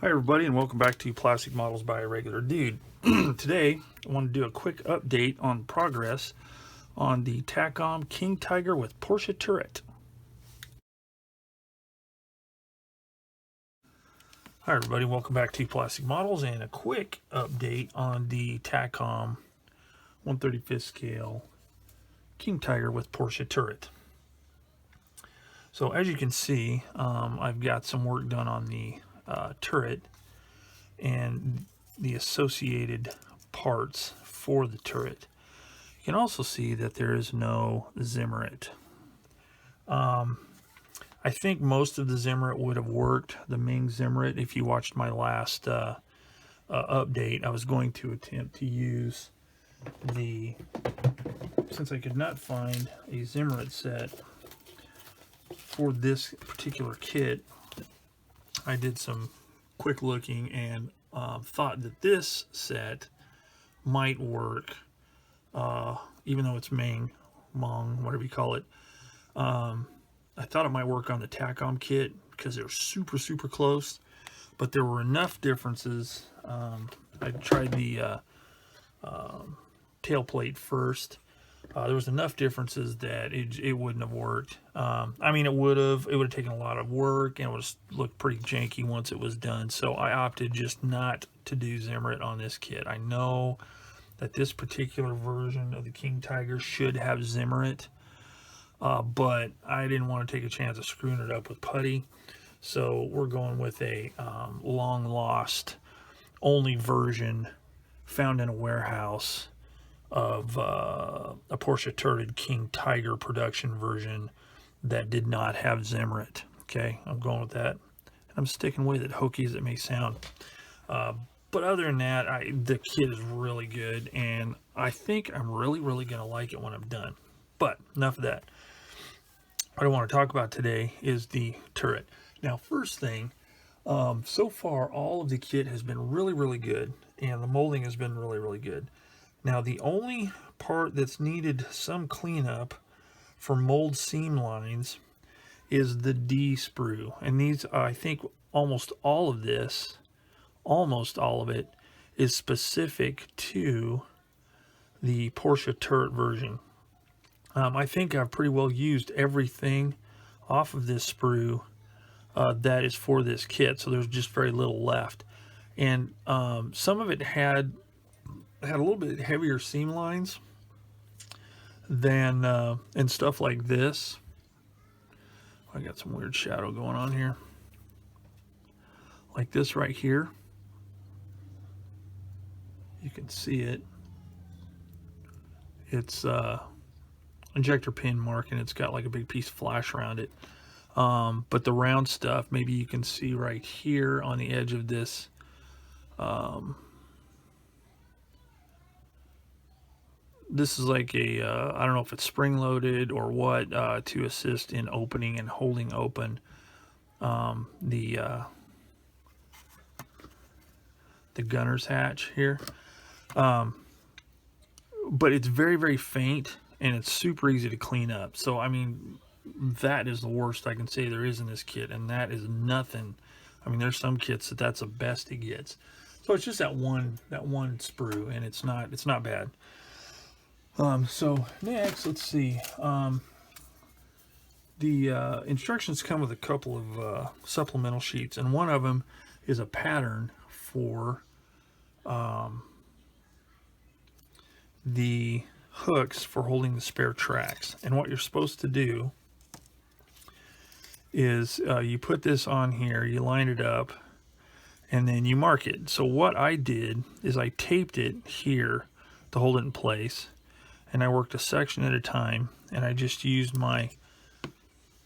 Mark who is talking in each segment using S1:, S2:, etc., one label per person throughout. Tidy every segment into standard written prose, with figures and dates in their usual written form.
S1: Hi everybody, and welcome back to Plastic Models by a Regular Dude. Today I want to do a quick update on progress on the Takom King Tiger with Porsche turret. Hi everybody, welcome back to Plastic Models and a quick update on the Takom 1/35 scale King Tiger with Porsche turret. So as you can see, I've got some work done on the turret and the associated parts for the turret. You can also see that there is no Zimmerit. I think most of the Zimmerit would have worked, the Ming Zimmerit. If you watched my last update, I was going to attempt to use since I could not find a Zimmerit set for this particular kit, I did some quick looking and thought that this set might work, even though it's Ming, whatever you call it. I thought it might work on the Takom kit because they're super close, but there were enough differences. I tried the tailplate first. There was enough differences that it wouldn't have worked. I mean, it would have taken a lot of work and it would have looked pretty janky once it was done. So I opted just not to do Zimmerit on this kit. I know that this particular version of the King Tiger should have Zimmerit, but I didn't want to take a chance of screwing it up with putty. So we're going with a long lost only version found in a warehouse of a Porsche turreted King Tiger production version that did not have Zimmerit. Okay, I'm going with that. I'm sticking with it, hokey as it may sound. But other than that, the kit is really good, and I think I'm really going to like it when I'm done. But enough of that. What I want to talk about today is the turret. Now, first thing, so far all of the kit has been really good, and the molding has been really good. Now, the only part that's needed some cleanup for mold seam lines is the D sprue. And these, I think almost all of it is specific to the Porsche turret version. I think I've pretty well used everything off of this sprue that is for this kit, so there's just very little left. And some of it had a little bit heavier seam lines than and stuff like this. I got some weird shadow going on here, like this right here. You can see it. It's injector pin mark, and it's got like a big piece of flash around it. But the round stuff, maybe you can see right here on the edge of this. This is like a, I don't know if it's spring-loaded or what, to assist in opening and holding open the gunner's hatch here. But it's very faint, and it's super easy to clean up. So, I mean, that is the worst I can say there is in this kit, and that is nothing. I mean, there's some kits that's the best it gets. So it's just that one sprue, and it's not bad. So next, let's see. The instructions come with a couple of supplemental sheets, and one of them is a pattern for the hooks for holding the spare tracks. And what you're supposed to do is you put this on here, you line it up, and then you mark it. So what I did is I taped it here to hold it in place, and I worked a section at a time, and I just used my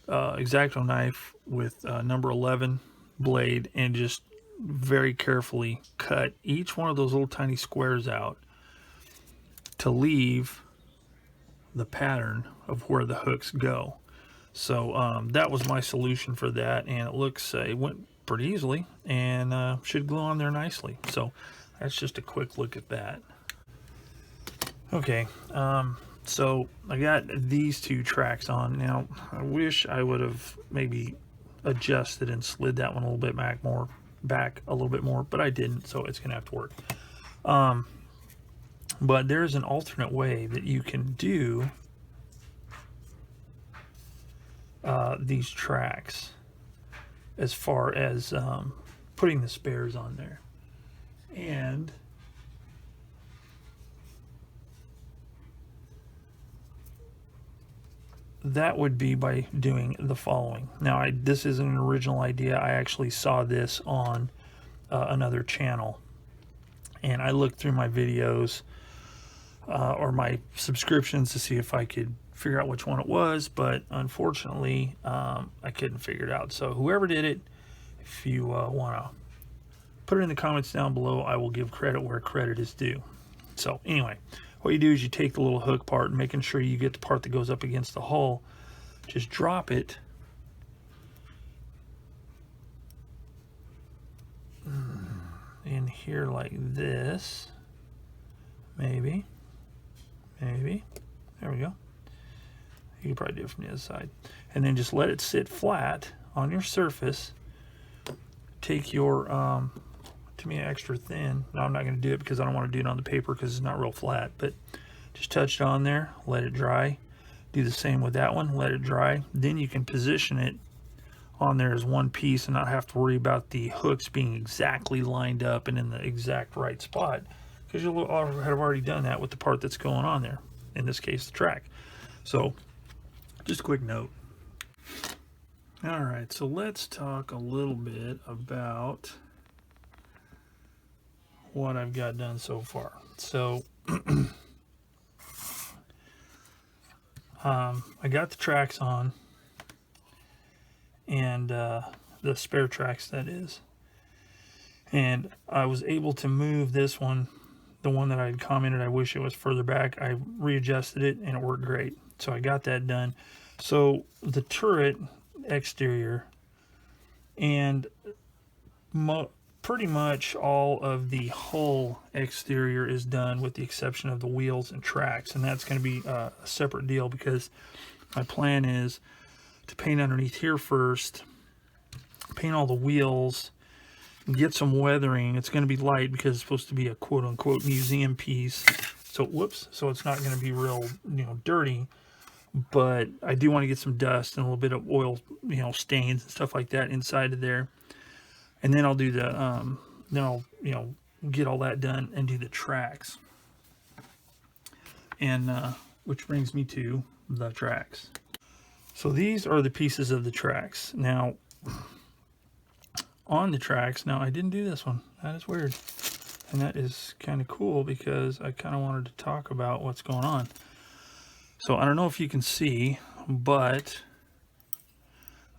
S1: X-Acto knife with number 11 blade and just very carefully cut each one of those little tiny squares out to leave the pattern of where the hooks go. So that was my solution for that, and it looks it went pretty easily and should glue on there nicely. So that's just a quick look at that. Okay, so I got these two tracks on. Now, I wish I would have maybe adjusted and slid that one a little bit back more. back a little bit more, but I didn't, so it's gonna have to work. But there's an alternate way that you can do these tracks as far as putting the spares on there. And that would be by doing the following. Now, this isn't an original idea. I actually saw this on another channel, and I looked through my videos or my subscriptions to see if I could figure out which one it was, but unfortunately I couldn't figure it out. So whoever did it, if you want to put it in the comments down below, I will give credit where credit is due. So anyway, what you do is you take the little hook part, making sure you get the part that goes up against the hull, just drop it in here like this, maybe, there we go. You can probably do it from the other side. And then just let it sit flat on your surface. Take your, to me, extra thin. No, I'm not going to do it because I don't want to do it on the paper because it's not real flat. But just touch it on there, let it dry. Do the same with that one, let it dry. Then you can position it on there as one piece and not have to worry about the hooks being exactly lined up and in the exact right spot, because you'll have already done that with the part that's going on there, in this case the track. So just a quick note. All right, so let's talk a little bit about what I've got done so far. So I got the tracks on, and the spare tracks, that is, and I was able to move this one, the one that I had commented I wish it was further back. I readjusted it and it worked great, so I got that done. So the turret exterior and pretty much all of the hull exterior is done, with the exception of the wheels and tracks, and that's going to be a separate deal, because my plan is to paint underneath here first, paint all the wheels, get some weathering. It's going to be light because it's supposed to be a quote-unquote museum piece, so whoops, so it's not going to be real, you know, dirty, but I do want to get some dust and a little bit of oil, you know, stains and stuff like that inside of there. And then I'll do the then I'll, you know, get all that done and do the tracks. And which brings me to the tracks. So these are the pieces of the tracks. Now on the tracks, now I didn't do this one. That is weird. And that is kind of cool because I kind of wanted to talk about what's going on. So I don't know if you can see, but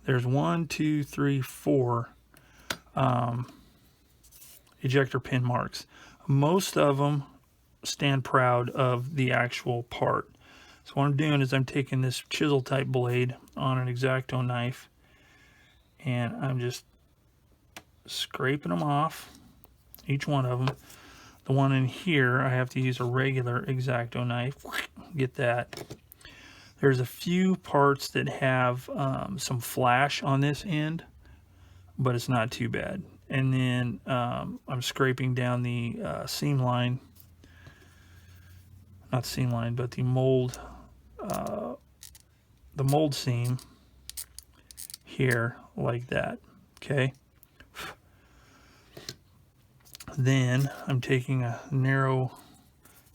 S1: there's 1, 2, 3, 4 ejector pin marks. Most of them stand proud of the actual part. So what I'm doing is I'm taking this chisel type blade on an X-Acto knife, and I'm just scraping them off, each one of them. The one in here, I have to use a regular X-Acto knife. Get that. There's a few parts that have some flash on this end, but it's not too bad. And then I'm scraping down the seam line, not seam line, but the mold seam here, like that. Okay. Then I'm taking a narrow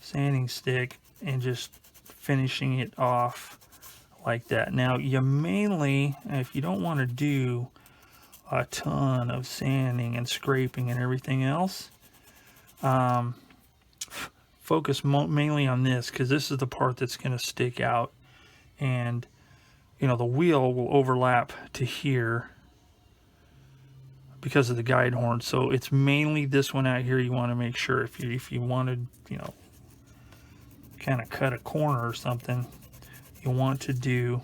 S1: sanding stick and just finishing it off like that. Now you mainly, if you don't want to do a ton of sanding and scraping and everything else, focus mainly on this, because this is the part that's going to stick out, and you know, the wheel will overlap to here because of the guide horn. So it's mainly this one out here you want to make sure. If you wanted, you know, kind of cut a corner or something, you want to do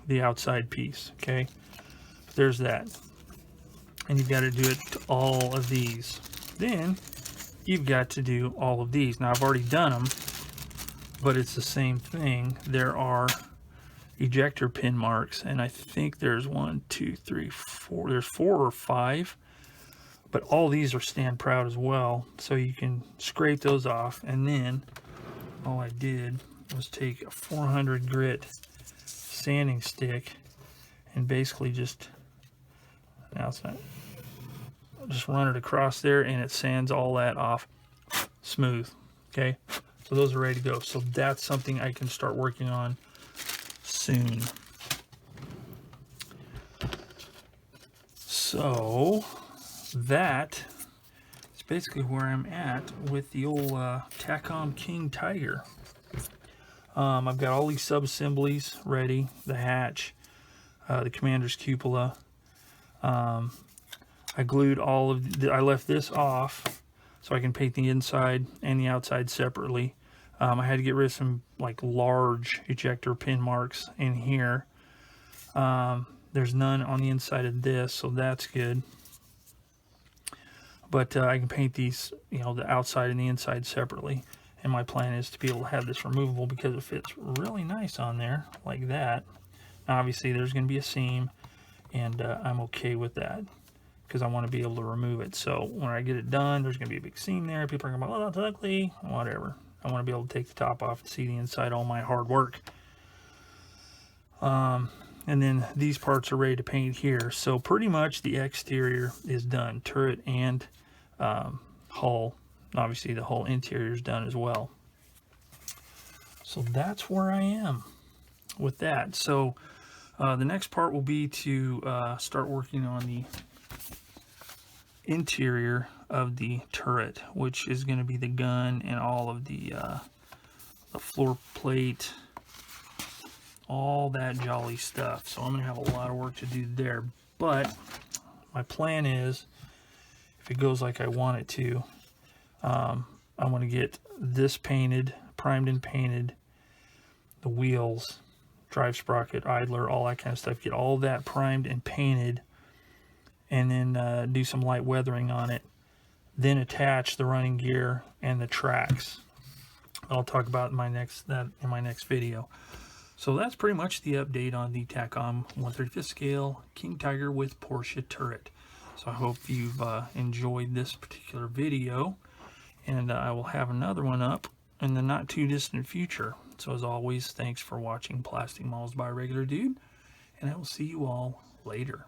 S1: the outside piece. Okay, but there's that. And you've got to do it to all of these. Then you've got to do all of these. Now I've already done them, but it's the same thing. There are ejector pin marks, and I think there's 1, 2, 3, 4. There's 4 or 5, But all these are stand proud as well, so you can scrape those off. And then all I did was take a 400 grit sanding stick and basically just, now it's not, just run it across there, and it sands all that off smooth. Okay, so those are ready to go. So that's something I can start working on soon. So that is basically where I'm at with the old Takom King Tiger. I've got all these sub-assemblies ready, the hatch, the commander's cupola. I glued all of I left this off so I can paint the inside and the outside separately. I had to get rid of some like large ejector pin marks in here. There's none on the inside of this, so that's good. But I can paint these, you know, the outside and the inside separately. And my plan is to be able to have this removable because it fits really nice on there like that. Now, obviously, there's going to be a seam, and I'm okay with that because I want to be able to remove it. So when I get it done, there's going to be a big seam there. People are going to go, oh, that's ugly. Whatever. I want to be able to take the top off and see the inside, all my hard work. And then these parts are ready to paint here. So pretty much the exterior is done, turret and hull. Obviously the whole interior is done as well. So that's where I am with that. So the next part will be to start working on the interior of the turret, which is going to be the gun and all of the floor plate, all that jolly stuff. So I'm going to have a lot of work to do there. But my plan is, if it goes like I want it to, I want to get this painted, primed and painted, the wheels, drive sprocket, idler, all that kind of stuff. Get all that primed and painted, and then do some light weathering on it. Then attach the running gear and the tracks. I'll talk about in my next video. So that's pretty much the update on the Takom 1/35 scale King Tiger with Porsche turret. So I hope you've enjoyed this particular video, and I will have another one up in the not too distant future. So as always, thanks for watching Plastic Models by Regular Dude, and I will see you all later.